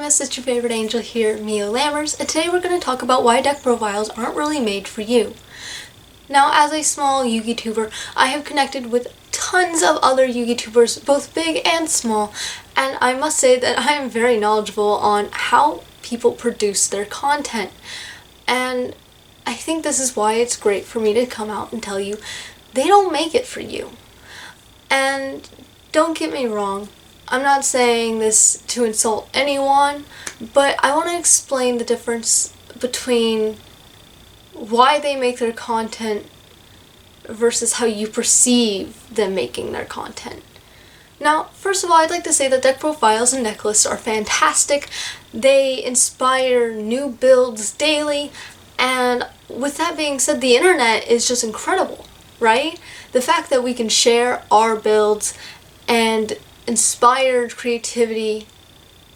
Gamers, it's your favorite angel here, Mia Lammers, and today we're going to talk about why deck profiles aren't really made for you. Now, as a small Yu-Gi tuber, I have connected with tons of other Yu-Gi tubers, both big and small, and I must say that I am very knowledgeable on how people produce their content. And I think this is why it's great for me to come out and tell you they don't make it for you. And don't get me wrong, I'm not saying this to insult anyone, but I want to explain the difference between why they make their content versus how you perceive them making their content. Now, first of all, I'd like to say that deck profiles and deck lists are fantastic. They inspire new builds daily, and with that being said, the internet is just incredible, right? The fact that we can share our builds and inspired creativity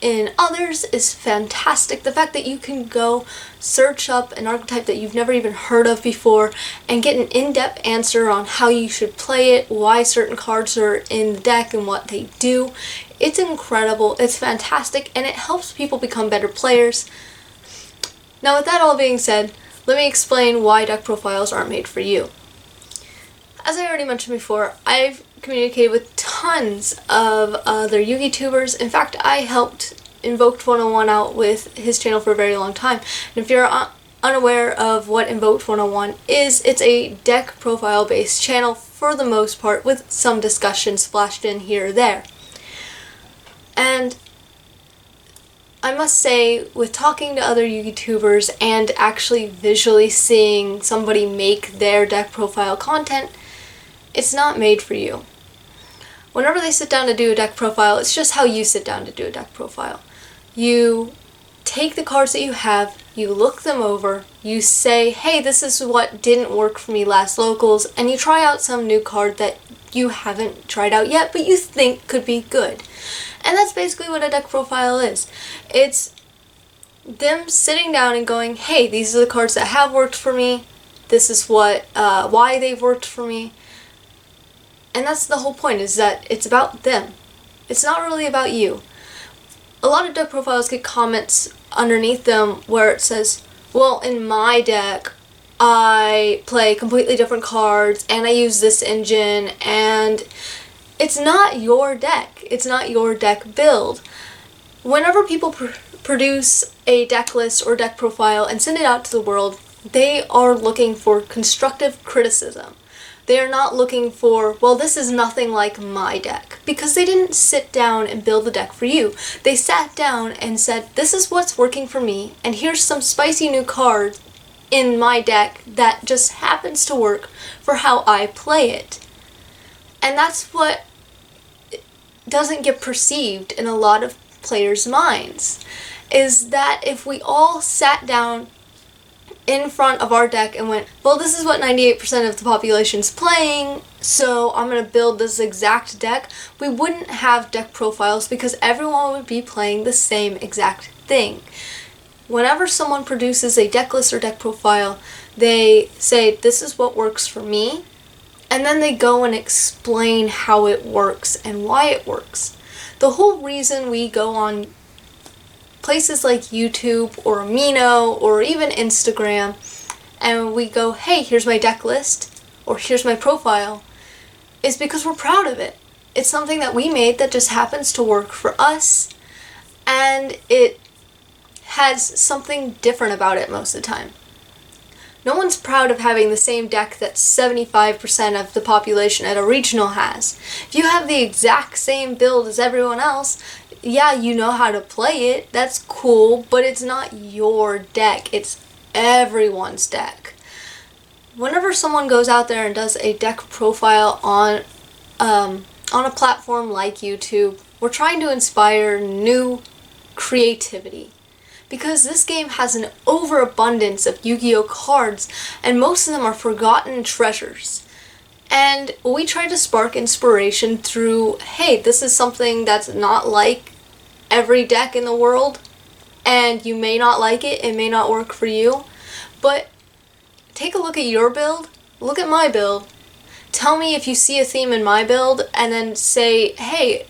in others is fantastic. The fact that you can go search up an archetype that you've never even heard of before and get an in-depth answer on how you should play it, why certain cards are in the deck and what they do. It's incredible, it's fantastic, and it helps people become better players. Now, with that all being said, let me explain why deck profiles aren't made for you. As I already mentioned before, I've communicated with tons of other Yu-Gi tubers. In fact, I helped Invoked 101 out with his channel for a very long time. And if you're unaware of what Invoked 101 is, it's a deck profile based channel for the most part, with some discussion splashed in here or there. And I must say, with talking to other Yu-Gi tubers and actually visually seeing somebody make their deck profile content, it's not made for you. Whenever they sit down to do a deck profile, it's just how you sit down to do a deck profile. You take the cards that you have, you look them over, you say, hey, this is what didn't work for me last locals, and you try out some new card that you haven't tried out yet, but you think could be good. And that's basically what a deck profile is. It's them sitting down and going, hey, these are the cards that have worked for me, this is why they've worked for me. And that's the whole point, is that it's about them. It's not really about you. A lot of deck profiles get comments underneath them where it says, well, in my deck, I play completely different cards, and I use this engine, and it's not your deck. It's not your deck build. Whenever people produce a deck list or deck profile and send it out to the world, they are looking for constructive criticism. They are not looking for, well, this is nothing like my deck, because they didn't sit down and build the deck for you. They sat down and said, this is what's working for me, and here's some spicy new cards in my deck that just happens to work for how I play it. And that's what doesn't get perceived in a lot of players' minds, is that if we all sat down in front of our deck and went, well, this is what 98% of the population's playing, so I'm going to build this exact deck, we wouldn't have deck profiles because everyone would be playing the same exact thing. Whenever someone produces a deck list or deck profile, they say, this is what works for me, and then they go and explain how it works and why it works. The whole reason we go on places like YouTube or Amino or even Instagram and we go, hey, here's my deck list or here's my profile, is because we're proud of it. It's something that we made that just happens to work for us, and it has something different about it most of the time. No one's proud of having the same deck that 75% of the population at a regional has. If you have the exact same build as everyone else, yeah, you know how to play it, that's cool, but it's not your deck, it's everyone's deck. Whenever someone goes out there and does a deck profile on a platform like YouTube, we're trying to inspire new creativity. Because this game has an overabundance of Yu-Gi-Oh cards, and most of them are forgotten treasures. And we try to spark inspiration through, hey, this is something that's not like every deck in the world, and you may not like it, it may not work for you, but take a look at your build, look at my build, tell me if you see a theme in my build, and then say, hey,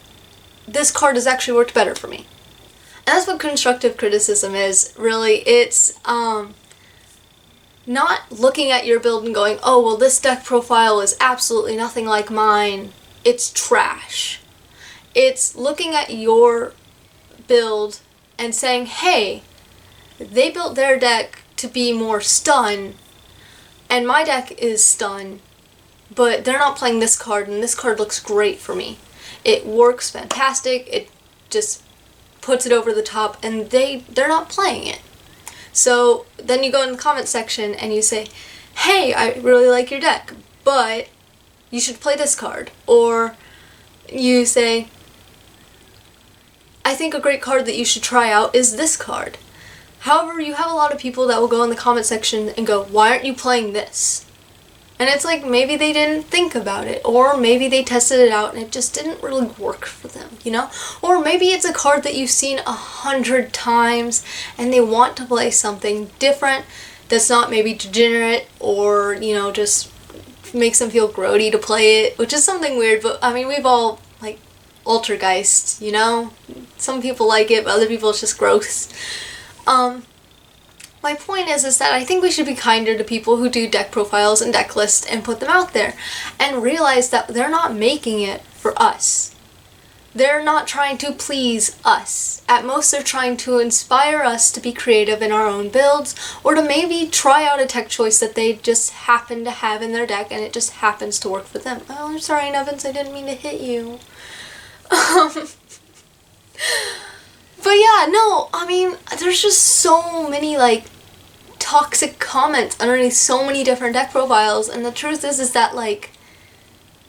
this card has actually worked better for me. And that's what constructive criticism is, really. It's not looking at your build and going, oh, well, this deck profile is absolutely nothing like mine. It's trash. It's looking at your build and saying, hey, they built their deck to be more stun, and my deck is stun, but they're not playing this card, and this card looks great for me. It works fantastic, it just puts it over the top, and they're not playing it. So then you go in the comment section and you say, hey, I really like your deck, but you should play this card. Or you say, I think a great card that you should try out is this card. However, you have a lot of people that will go in the comment section and go, why aren't you playing this? And it's like, maybe they didn't think about it, or maybe they tested it out and it just didn't really work for them, you know? Or maybe it's a card that you've seen 100 times and they want to play something different that's not maybe degenerate or, you know, just makes them feel grody to play it, which is something weird, but I mean, we've all, like, Altergeist, you know? Some people like it, but other people it's just gross. My point is that I think we should be kinder to people who do deck profiles and deck lists and put them out there and realize that they're not making it for us. They're not trying to please us. At most, they're trying to inspire us to be creative in our own builds, or to maybe try out a tech choice that they just happen to have in their deck and it just happens to work for them. Oh, I'm sorry, Nevins, I didn't mean to hit you. But yeah, no, I mean, there's just so many, like, toxic comments underneath so many different deck profiles, and the truth is that, like,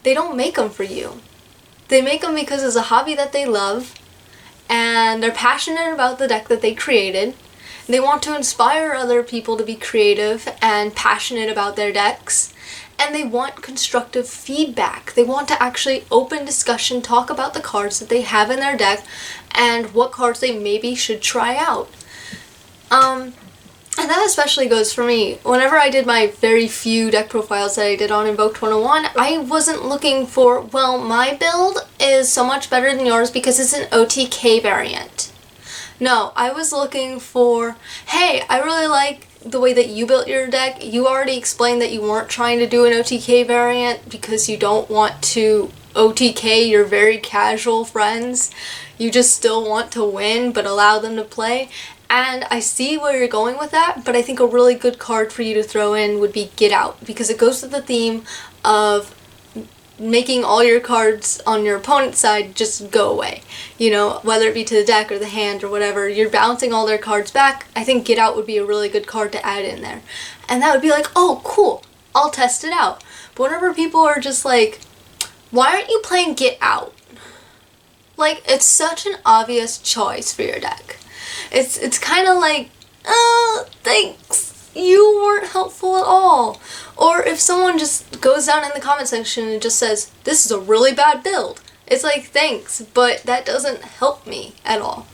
they don't make them for you. They make them because it's a hobby that they love, and they're passionate about the deck that they created. They want to inspire other people to be creative and passionate about their decks, and they want constructive feedback. They want to actually open discussion, talk about the cards that they have in their deck, and what cards they maybe should try out. And that especially goes for me. Whenever I did my very few deck profiles that I did on Invoked 101, I wasn't looking for, well, my build is so much better than yours because it's an OTK variant. No, I was looking for, hey, I really like the way that you built your deck. You already explained that you weren't trying to do an OTK variant because you don't want to OTK your very casual friends. You just still want to win but allow them to play. And I see where you're going with that, but I think a really good card for you to throw in would be Get Out, because it goes with the theme of making all your cards on your opponent's side just go away. You know, whether it be to the deck or the hand or whatever, you're bouncing all their cards back. I think Get Out would be a really good card to add in there. And that would be like, oh, cool, I'll test it out. But whenever people are just like, why aren't you playing Get Out? Like, it's such an obvious choice for your deck. It's kind of like, oh, thanks, you weren't helpful at all. Or if someone just goes down in the comment section and just says, this is a really bad build, it's like, thanks, but that doesn't help me at all.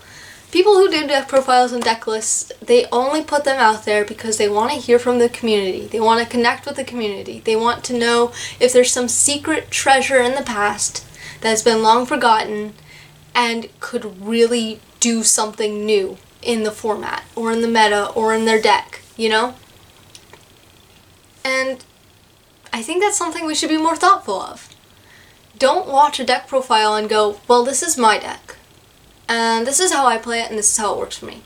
People who do deck profiles and deck lists, they only put them out there because they want to hear from the community. They want to connect with the community. They want to know if there's some secret treasure in the past that has been long forgotten and could really do something new in the format or in the meta or in their deck, you know? And I think that's something we should be more thoughtful of. Don't watch a deck profile and go, well, this is my deck, and this is how I play it, and this is how it works for me.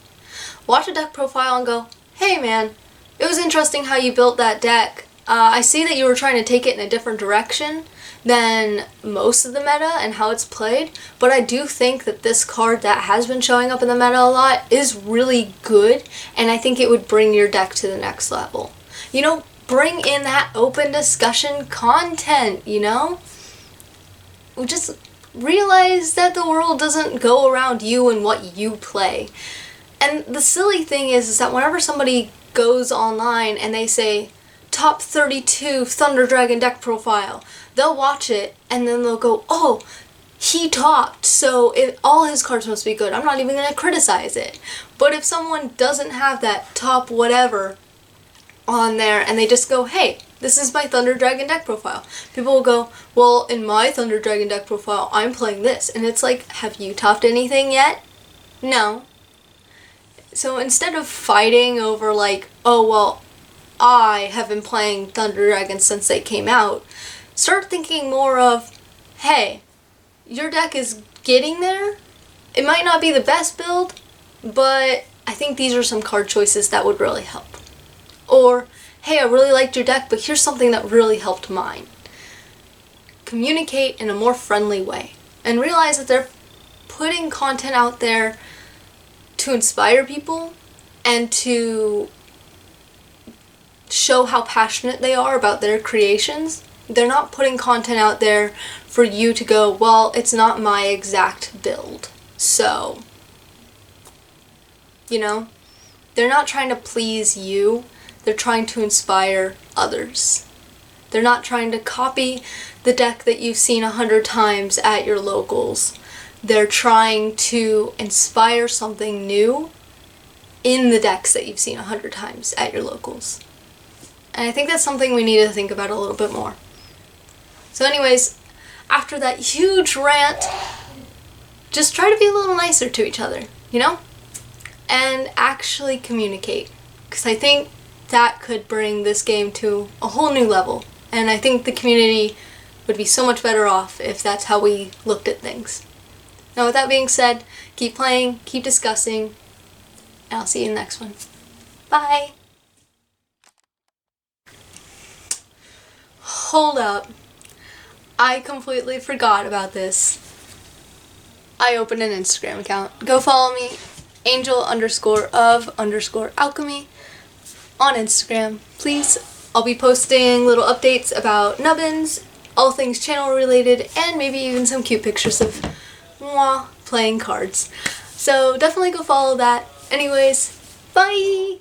Watch a deck profile and go, hey man, it was interesting how you built that deck. I see that you were trying to take it in a different direction than most of the meta and how it's played, but I do think that this card that has been showing up in the meta a lot is really good, and I think it would bring your deck to the next level. You know, bring in that open discussion content, you know? Just realize that the world doesn't go around you and what you play. And the silly thing is that whenever somebody goes online and they say, top 32 Thunder Dragon deck profile, they'll watch it and then they'll go, oh, he topped, so all his cards must be good. I'm not even going to criticize it. But if someone doesn't have that top whatever on there and they just go, hey, this is my Thunder Dragon deck profile, people will go, well, in my Thunder Dragon deck profile, I'm playing this. And it's like, have you topped anything yet? No. So instead of fighting over like, oh well, I have been playing Thunder Dragons since they came out, start thinking more of, hey, your deck is getting there. It might not be the best build, but I think these are some card choices that would really help. Or, hey, I really liked your deck, but here's something that really helped mine. Communicate in a more friendly way and realize that they're putting content out there to inspire people and to show how passionate they are about their creations. They're not putting content out there for you to go, well, it's not my exact build. So, you know, they're not trying to please you. They're trying to inspire others. They're not trying to copy the deck that you've seen 100 times at your locals. They're trying to inspire something new in the decks that you've seen 100 times at your locals. And I think that's something we need to think about a little bit more. So anyways, after that huge rant, just try to be a little nicer to each other, you know? And actually communicate. Because I think that could bring this game to a whole new level. And I think the community would be so much better off if that's how we looked at things. Now with that being said, keep playing, keep discussing, and I'll see you in the next one. Bye! Hold up. I completely forgot about this. I opened an Instagram account. Go follow me, angel_of_alchemy on Instagram. Please, I'll be posting little updates about nubbins, all things channel related, and maybe even some cute pictures of moi playing cards. So definitely go follow that. Anyways, bye!